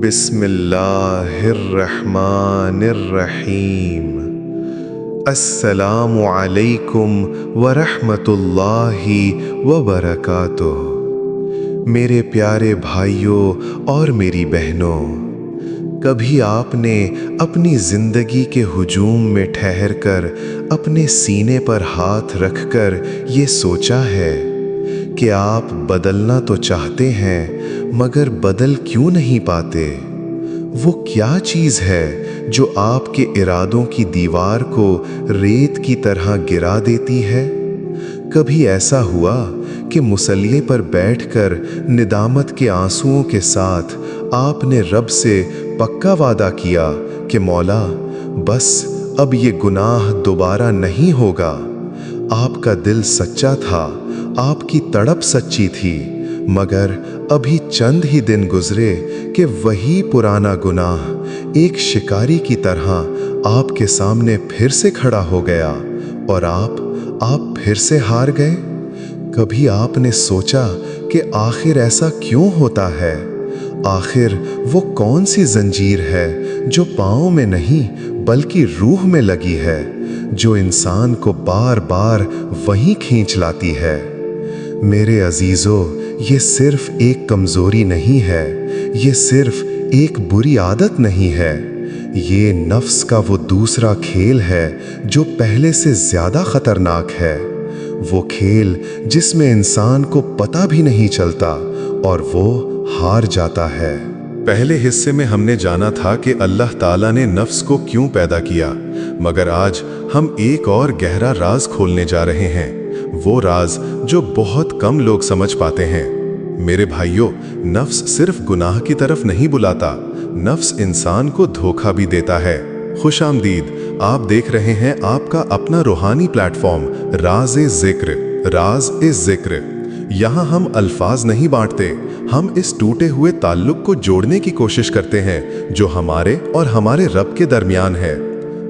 بسم اللہ الرحمن الرحیم۔ السلام علیکم ورحمۃ اللہ وبرکاتہ۔ میرے پیارے بھائیوں اور میری بہنوں، کبھی آپ نے اپنی زندگی کے ہجوم میں ٹھہر کر اپنے سینے پر ہاتھ رکھ کر یہ سوچا ہے کہ آپ بدلنا تو چاہتے ہیں مگر بدل کیوں نہیں پاتے؟ وہ کیا چیز ہے جو آپ کے ارادوں کی دیوار کو ریت کی طرح گرا دیتی ہے؟ کبھی ایسا ہوا کہ مصلی پر بیٹھ کر ندامت کے آنسوؤں کے ساتھ آپ نے رب سے پکا وعدہ کیا کہ مولا بس اب یہ گناہ دوبارہ نہیں ہوگا؟ آپ کا دل سچا تھا، آپ کی تڑپ سچی تھی، مگر ابھی چند ہی دن گزرے کہ وہی پرانا گناہ ایک شکاری کی طرح آپ کے سامنے پھر سے کھڑا ہو گیا اور آپ پھر سے ہار گئے۔ کبھی آپ نے سوچا کہ آخر ایسا کیوں ہوتا ہے؟ آخر وہ کون سی زنجیر ہے جو پاؤں میں نہیں بلکہ روح میں لگی ہے، جو انسان کو بار بار وہیں کھینچ لاتی ہے؟ میرے عزیزو، یہ صرف ایک کمزوری نہیں ہے، یہ صرف ایک بری عادت نہیں ہے، یہ نفس کا وہ دوسرا کھیل ہے جو پہلے سے زیادہ خطرناک ہے۔ وہ کھیل جس میں انسان کو پتہ بھی نہیں چلتا اور وہ ہار جاتا ہے۔ پہلے حصے میں ہم نے جانا تھا کہ اللہ تعالیٰ نے نفس کو کیوں پیدا کیا، مگر آج ہم ایک اور گہرا راز کھولنے جا رہے ہیں، وہ راز جو بہت کم لوگ سمجھ پاتے ہیں۔ میرے بھائیوں، نفس صرف گناہ کی طرف نہیں بلاتا، نفس انسان کو دھوکہ بھی دیتا ہے۔ خوش آمدید، آپ دیکھ رہے ہیں آپ کا اپنا روحانی پلیٹ فارم راز ذکر۔ یہاں ہم الفاظ نہیں بانٹتے، ہم اس ٹوٹے ہوئے تعلق کو جوڑنے کی کوشش کرتے ہیں جو ہمارے اور ہمارے رب کے درمیان ہے۔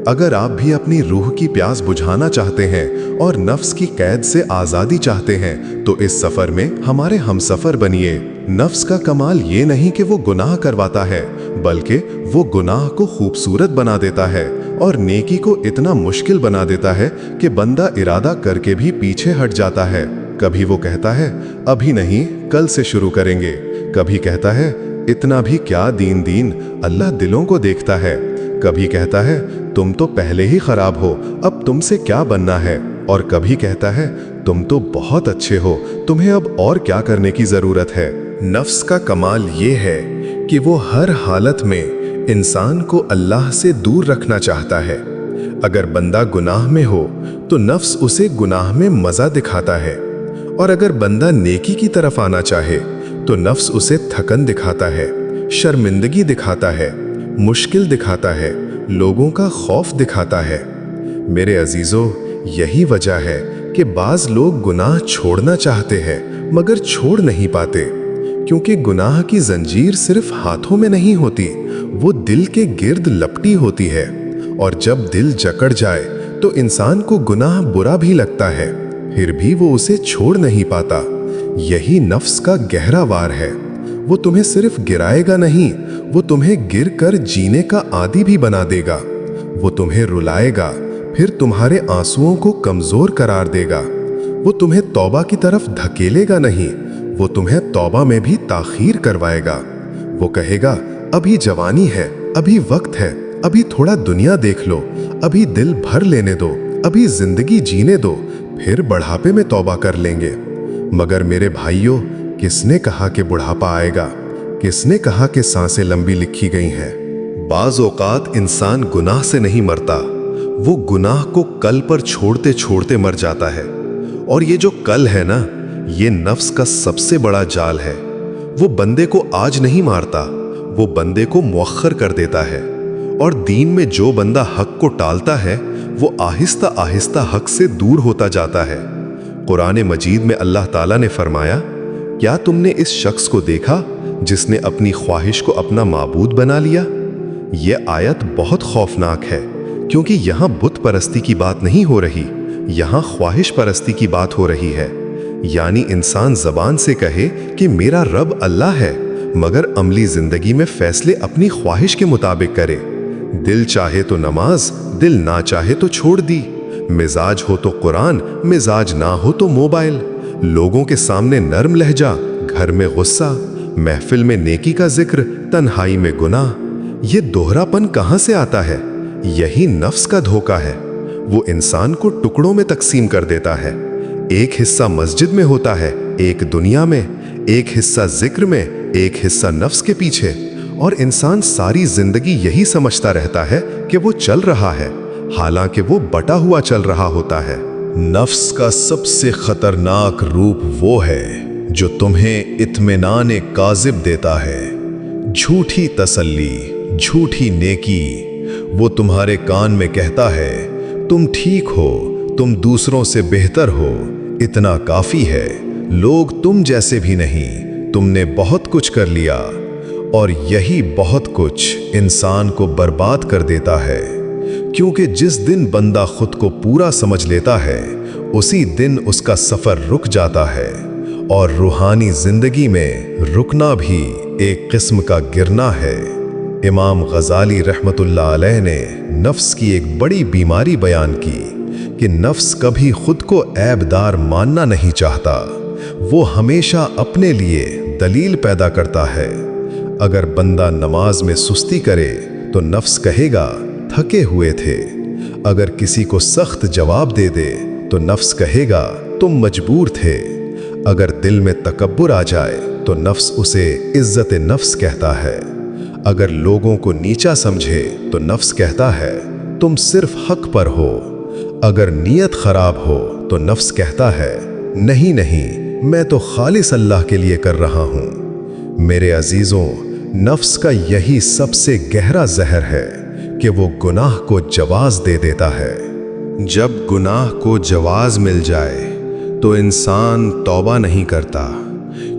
اگر آپ بھی اپنی روح کی پیاس بجھانا چاہتے ہیں اور نفس کی قید سے آزادی چاہتے ہیں تو اس سفر میں ہمارے ہم سفر بنیے۔ نفس کا کمال یہ نہیں کہ وہ گناہ کرواتا ہے، بلکہ وہ گناہ کو خوبصورت بنا دیتا ہے اور نیکی کو اتنا مشکل بنا دیتا ہے کہ بندہ ارادہ کر کے بھی پیچھے ہٹ جاتا ہے۔ کبھی وہ کہتا ہے ابھی نہیں، کل سے شروع کریں گے۔ کبھی کہتا ہے اتنا بھی کیا دین، اللہ دلوں کو دیکھتا ہے۔ کبھی کہتا ہے تم تو پہلے ہی خراب ہو، اب تم سے کیا بننا ہے؟ اور کبھی کہتا ہے تم تو بہت اچھے ہو، تمہیں اب اور کیا کرنے کی ضرورت ہے؟ نفس کا کمال یہ ہے کہ وہ ہر حالت میں انسان کو اللہ سے دور رکھنا چاہتا ہے۔ اگر بندہ گناہ میں ہو تو نفس اسے گناہ میں مزہ دکھاتا ہے، اور اگر بندہ نیکی کی طرف آنا چاہے تو نفس اسے تھکن دکھاتا ہے، شرمندگی دکھاتا ہے، مشکل دکھاتا ہے، لوگوں کا خوف دکھاتا ہے۔ میرے عزیزو، یہی وجہ ہے کہ بعض لوگ گناہ چھوڑنا چاہتے ہیں مگر چھوڑ نہیں پاتے، کیونکہ گناہ کی زنجیر صرف ہاتھوں میں نہیں ہوتی، وہ دل کے گرد لپٹی ہوتی ہے، اور جب دل جکڑ جائے تو انسان کو گناہ برا بھی لگتا ہے، پھر بھی وہ اسے چھوڑ نہیں پاتا۔ یہی نفس کا گہرا وار ہے۔ وہ تمہیں صرف گرائے گا نہیں، وہ تمہیں گر کر جینے کا عادی بھی بنا دے گا۔ وہ تمہیں رلائے گا، پھر تمہارے آنسوؤں کو کمزور قرار دے گا۔ وہ تمہیں توبہ کی طرف دھکیلے گا نہیں، وہ تمہیں توبہ میں بھی تاخیر کروائے گا۔ وہ کہے گا ابھی جوانی ہے، ابھی وقت ہے، ابھی تھوڑا دنیا دیکھ لو، ابھی دل بھر لینے دو، ابھی زندگی جینے دو، پھر بڑھاپے میں توبہ کر لیں گے۔ مگر میرے بھائیوں، کس نے کہا کہ بڑھاپا آئے گا؟ کس نے کہا کہ سانسیں لمبی لکھی گئی ہیں؟ بعض اوقات انسان گناہ سے نہیں مرتا، وہ گناہ کو کل پر چھوڑتے چھوڑتے مر جاتا ہے۔ اور یہ جو کل ہے نا، یہ نفس کا سب سے بڑا جال ہے۔ وہ بندے کو آج نہیں مارتا، وہ بندے کو مؤخر کر دیتا ہے۔ اور دین میں جو بندہ حق کو ٹالتا ہے وہ آہستہ آہستہ حق سے دور ہوتا جاتا ہے۔ قرآن مجید میں اللہ تعالیٰ نے فرمایا، کیا تم نے اس شخص کو دیکھا جس نے اپنی خواہش کو اپنا معبود بنا لیا؟ یہ آیت بہت خوفناک ہے، کیونکہ یہاں بت پرستی کی بات نہیں ہو رہی، یہاں خواہش پرستی کی بات ہو رہی ہے۔ یعنی انسان زبان سے کہے کہ میرا رب اللہ ہے، मगर अमली जिंदगी में फैसले अपनी ख्वाहिश के मुताबिक करे। दिल चाहे तो नमाज, दिल ना चाहे तो छोड़ दी। मिजाज हो तो कुरान, मिजाज ना हो तो मोबाइल। लोगों के सामने नर्म लहजा, घर में गुस्सा। महफिल में नेकी का जिक्र, तन्हाई में गुनाह। ये दोहरापन कहाँ से आता है? यही नफ्स का धोखा है। वो इंसान को टुकड़ों में तकसीम कर देता है। एक हिस्सा मस्जिद में होता है, एक दुनिया में। एक हिस्सा जिक्र में, एक हिस्सा नफ्स के पीछे। और इंसान सारी जिंदगी यही समझता रहता है कि वो चल रहा है, हालांकि वो बटा हुआ चल रहा होता है। नफ्स का सबसे खतरनाक रूप वो है जो तुम्हें इत्मीनान काज़िब देता है। झूठी तसल्ली, झूठी नेकी। वो तुम्हारे कान में कहता है, तुम ठीक हो, तुम दूसरों से बेहतर हो, इतना काफी है, लोग तुम जैसे भी नहीं, तुमने बहुत कुछ कर लिया। और यही बहुत कुछ इंसान को बर्बाद कर देता है, क्योंकि जिस दिन बंदा खुद को पूरा समझ लेता है, उसी दिन उसका सफर रुक जाता है। और रूहानी जिंदगी में रुकना भी एक किस्म का गिरना है। इमाम गजाली रहमतुल्लाह अलैह ने नफ्स की एक बड़ी बीमारी बयान की कि नफ्स कभी खुद को ऐबदार मानना नहीं चाहता। वो हमेशा अपने लिए दलील पैदा करता है। अगर बंदा नमाज में सुस्ती करे तो नफ्स कहेगा थके हुए थे। अगर किसी को सख्त जवाब दे दे तो नफ्स कहेगा तुम मजबूर थे। अगर दिल में तकब्बुर आ जाए तो नफ्स उसे इज्जत नफ्स कहता है। अगर लोगों को नीचा समझे तो नफ्स कहता है तुम सिर्फ हक पर हो। अगर नीयत खराब हो तो नफ्स कहता है नहीं नहीं, मैं तो खालिस अल्लाह के लिए कर रहा हूं। मेरे अजीजों, नफ्स का यही सबसे गहरा जहर है कि वो गुनाह को जवाज दे देता है। जब गुनाह को जवाज मिल जाए तो इंसान तौबा नहीं करता,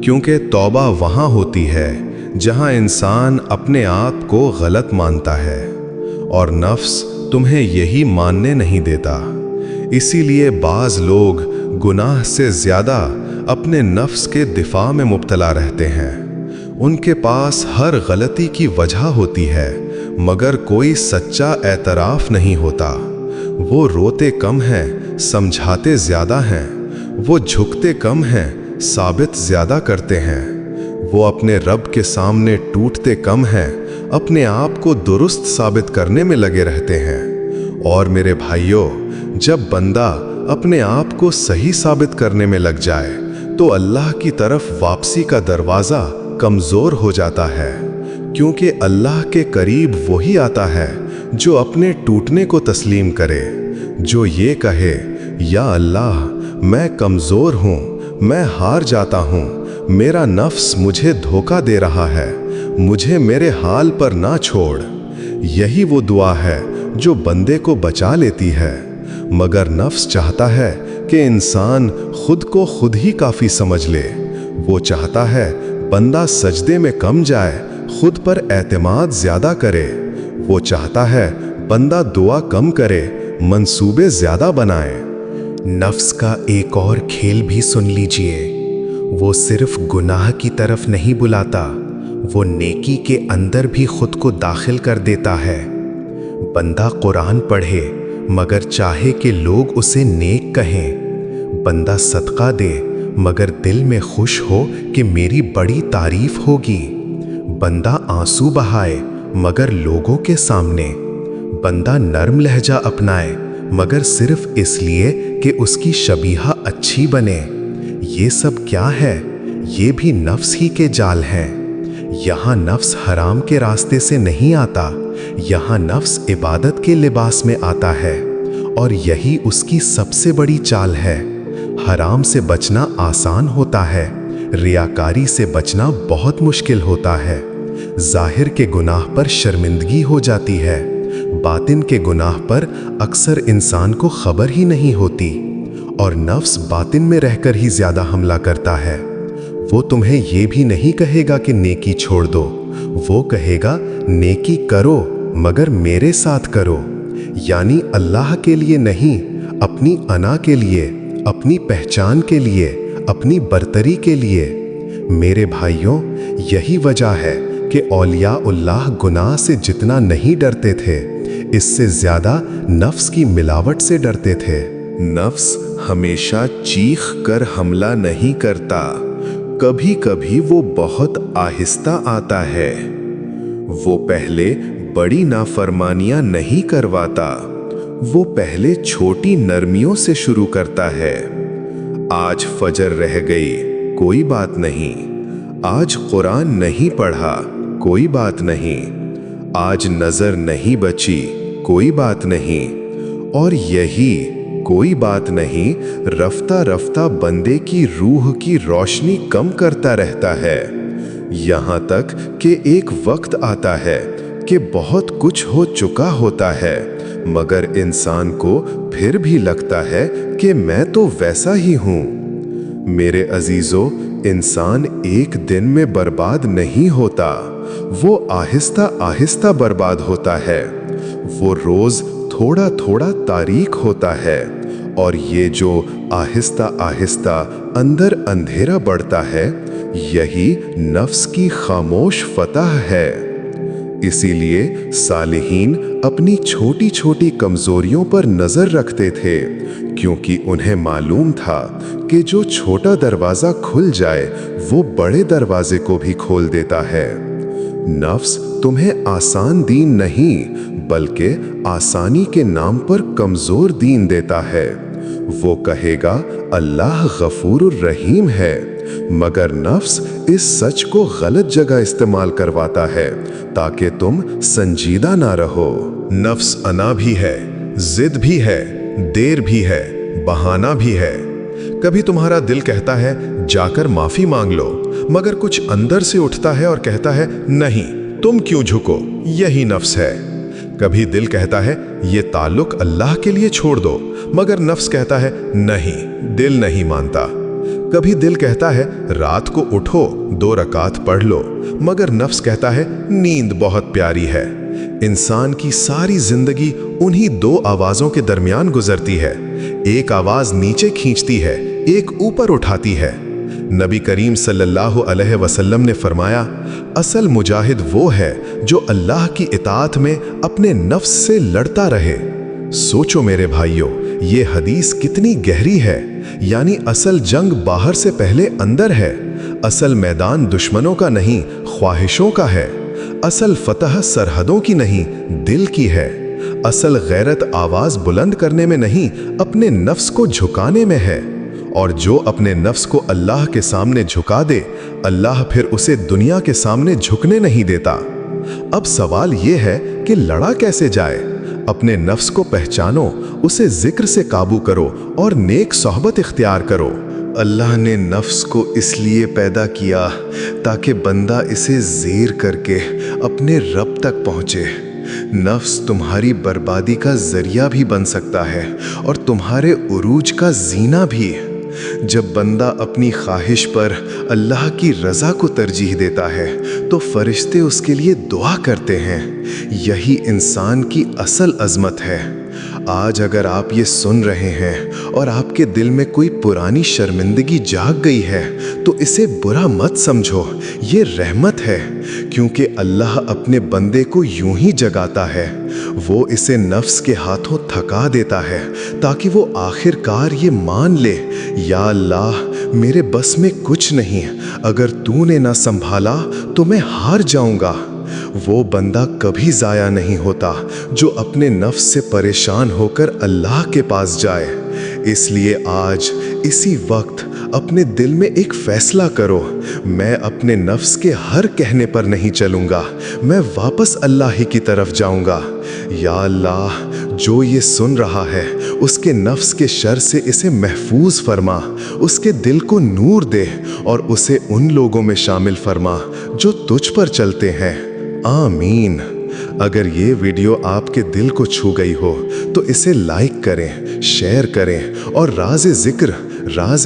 क्योंकि तौबा वहाँ होती है जहाँ इंसान अपने आप को गलत मानता है और नफ्स तुम्हें यही मानने नहीं देता। इसीलिए बाज लोग गुनाह से ज़्यादा अपने नफ्स के दिफा में मुब्तला रहते हैं। उनके पास हर गलती की वजह होती है, मगर कोई सच्चा एतराफ़ नहीं होता। वो रोते कम हैं, समझाते ज़्यादा हैं। वो झुकते कम हैं, साबित ज़्यादा करते हैं। वो अपने रब के सामने टूटते कम हैं, अपने आप को दुरुस्त साबित करने में लगे रहते हैं। और मेरे भाइयों, जब बंदा अपने आप को सही साबित करने में लग जाए तो अल्लाह की तरफ वापसी का दरवाज़ा कमज़ोर हो जाता है, क्योंकि अल्लाह के करीब वही आता है जो अपने टूटने को तस्लीम करे, जो ये कहे या अल्लाह मैं कमज़ोर हूँ, मैं हार जाता हूँ, मेरा नफ्स मुझे धोखा दे रहा है, मुझे मेरे हाल पर ना छोड़। यही वो दुआ है जो बंदे को बचा लेती है। मगर नफ्स चाहता है कि इंसान खुद को खुद ही काफ़ी समझ ले। वो चाहता है बंदा सजदे में कम जाए, खुद पर एतमाद ज़्यादा करे। वो चाहता है बंदा दुआ कम करे, मंसूबे ज़्यादा बनाए। नफ्स का एक और खेल भी सुन लीजिए। वो सिर्फ गुनाह की तरफ नहीं बुलाता, वो नेकी के अंदर भी खुद को दाखिल कर देता है। बंदा कुरान पढ़े मगर चाहे कि लोग उसे नेक कहें। बंदा सदका दे मगर दिल में खुश हो कि मेरी बड़ी तारीफ होगी। बंदा आंसू बहाए मगर लोगों के सामने। बंदा नर्म लहजा अपनाए मगर सिर्फ इसलिए कि उसकी शबीहा अच्छी बने। ये सब क्या है? ये भी नफ्स ही के जाल हैं। यहाँ नफ्स हराम के रास्ते से नहीं आता, यहाँ नफ्स इबादत के लिबास में आता है। और यही उसकी सबसे बड़ी चाल है। हराम से बचना आसान होता है, रियाकारी से बचना बहुत मुश्किल होता है। जाहिर के गुनाह पर शर्मिंदगी हो जाती है, बातिन के गुनाह पर अक्सर इंसान को खबर ही नहीं होती। और नफ्स बातिन में रहकर ही ज्यादा हमला करता है। वो तुम्हें ये भी नहीं कहेगा कि नेकी छोड़ दो, वो कहेगा नेकी करो मगर मेरे साथ करो, यानी अल्लाह के लिए नहीं, अपनी अना के लिए, अपनी पहचान के लिए, अपनी बरतरी के लिए। मेरे भाइयों, यही वजह है कि औलिया उल्लाह गुनाह से जितना नहीं डरते थे, इससे ज्यादा नफ्स की मिलावट से डरते थे। नफ्स हमेशा चीख कर हमला नहीं करता, कभी कभी वो बहुत आहिस्ता आता है। वो पहले बड़ी नाफरमानियां नहीं करवाता, वो पहले छोटी नरमियों से शुरू करता है। आज फजर रह गई, कोई बात नहीं। आज कुरान नहीं पढ़ा, कोई बात नहीं। आज नजर नहीं बची, कोई बात नहीं। और यही कोई बात नहीं रफ्ता रफ्ता बंदे की रूह की रोशनी कम करता रहता है, यहाँ तक कि एक वक्त आता है कि बहुत कुछ हो चुका होता है, मगर इंसान को फिर भी लगता है कि मैं तो वैसा ही हूँ। मेरे अजीजों, इंसान एक दिन में बर्बाद नहीं होता, वो आहिस्ता आहिस्ता बर्बाद होता है। वो रोज थोड़ा थोड़ा तारीक होता है, और ये जो आहिस्ता आहिस्ता अंदर अंधेरा बढ़ता है, यही नफ्स की खामोश फतह है। इसीलिए सालिहीन अपनी छोटी छोटी कमजोरियों पर नजर रखते थे, क्योंकि उन्हें मालूम था कि जो छोटा दरवाजा खुल जाए वो बड़े दरवाजे को भी खोल देता है। नफ्स तुम्हें आसान दीन नहीं, बल्कि आसानी के नाम पर कमजोर दीन देता है। वो कहेगा अल्लाह गफूरुर रहीम है, मगर नफ्स इस सच को गलत जगह इस्तेमाल करवाता है ताकि तुम संजीदा ना रहो। नफ्स अना भी है, जिद भी है, देर भी है, बहाना भी है। कभी तुम्हारा दिल कहता है जाकर माफी मांग लो, मगर कुछ अंदर से उठता है और कहता है नहीं, तुम क्यों झुको, यही नफ्स है। कभी दिल कहता है ये ताल्लुक अल्लाह के लिए छोड़ दो, मगर नफ्स कहता है नहीं, दिल नहीं मानता। कभी दिल कहता है रात को उठो 2 रकात पढ़ लो, मगर नफ्स कहता है नींद बहुत प्यारी है। इंसान की सारी जिंदगी उन्हीं 2 आवाजों के दरमियान गुजरती है। एक आवाज नीचे खींचती है, एक ऊपर उठाती है। नबी करीम सल्लल्लाहु अलैहि वसल्लम ने फरमाया, असल मुजाहिद वो है जो अल्लाह की इताअत में अपने नफ्स से लड़ता रहे। सोचो मेरे भाइयों, ये हदीस कितनी गहरी है। यानी असल जंग बाहर से पहले अंदर है। असल मैदान दुश्मनों का नहीं, ख्वाहिशों का है। असल फतह सरहदों की नहीं, दिल की है। असल गैरत आवाज बुलंद करने में नहीं, अपने नफ्स को झुकाने में है। और जो अपने नफ्स को अल्लाह के सामने झुका दे, अल्लाह फिर उसे दुनिया के सामने झुकने नहीं देता। अब सवाल यह है कि लड़ा कैसे जाए। अपने नफ्स को पहचानो, उसे जिक्र से काबू करो और नेक सोहबत इख्तियार करो। अल्लाह ने नफ्स को इसलिए पैदा किया ताकि बंदा इसे ज़ेर करके अपने रब तक पहुँचे। नफ्स तुम्हारी बर्बादी का जरिया भी बन सकता है और तुम्हारे उरूज का जीना भी। जब बंदा अपनी ख्वाहिश पर अल्लाह की रज़ा को तरजीह देता है तो फरिश्ते उसके लिए दुआ करते हैं। यही इंसान की असल अज़मत है। आज अगर आप ये सुन रहे हैं और आपके दिल में कोई पुरानी शर्मिंदगी जाग गई है तो इसे बुरा मत समझो, ये रहमत है। क्योंकि अल्लाह अपने बंदे को यूं ही जगाता है, वो इसे नफ्स के हाथों थका देता है ताकि वो आखिरकार ये मान ले, या अल्लाह मेरे बस में कुछ नहीं, अगर तूने ना संभाला तो मैं हार जाऊंगा। वो बंदा कभी ज़ाया नहीं होता जो अपने नफ्स से परेशान होकर अल्लाह के पास जाए। इसलिए आज इसी वक्त अपने दिल में एक फैसला करो, मैं अपने नफ्स के हर कहने पर नहीं चलूँगा, मैं वापस अल्लाह ही की तरफ जाऊँगा। या अल्लाह, जो ये सुन रहा है उसके नफ्स के शर से इसे महफूज फरमा, उसके दिल को नूर दे और उसे उन लोगों में शामिल फरमा जो तुझ पर चलते हैं। आमीन। अगर ये वीडियो आपके दिल को छू गई हो तो इसे लाइक करें, शेयर करें और राज़े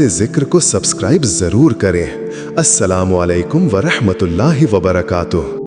ज़िक्र को सब्सक्राइब ज़रूर करें। अस्सलामु अलैकुम व रहमतुल्लाहि व बरकातुहू।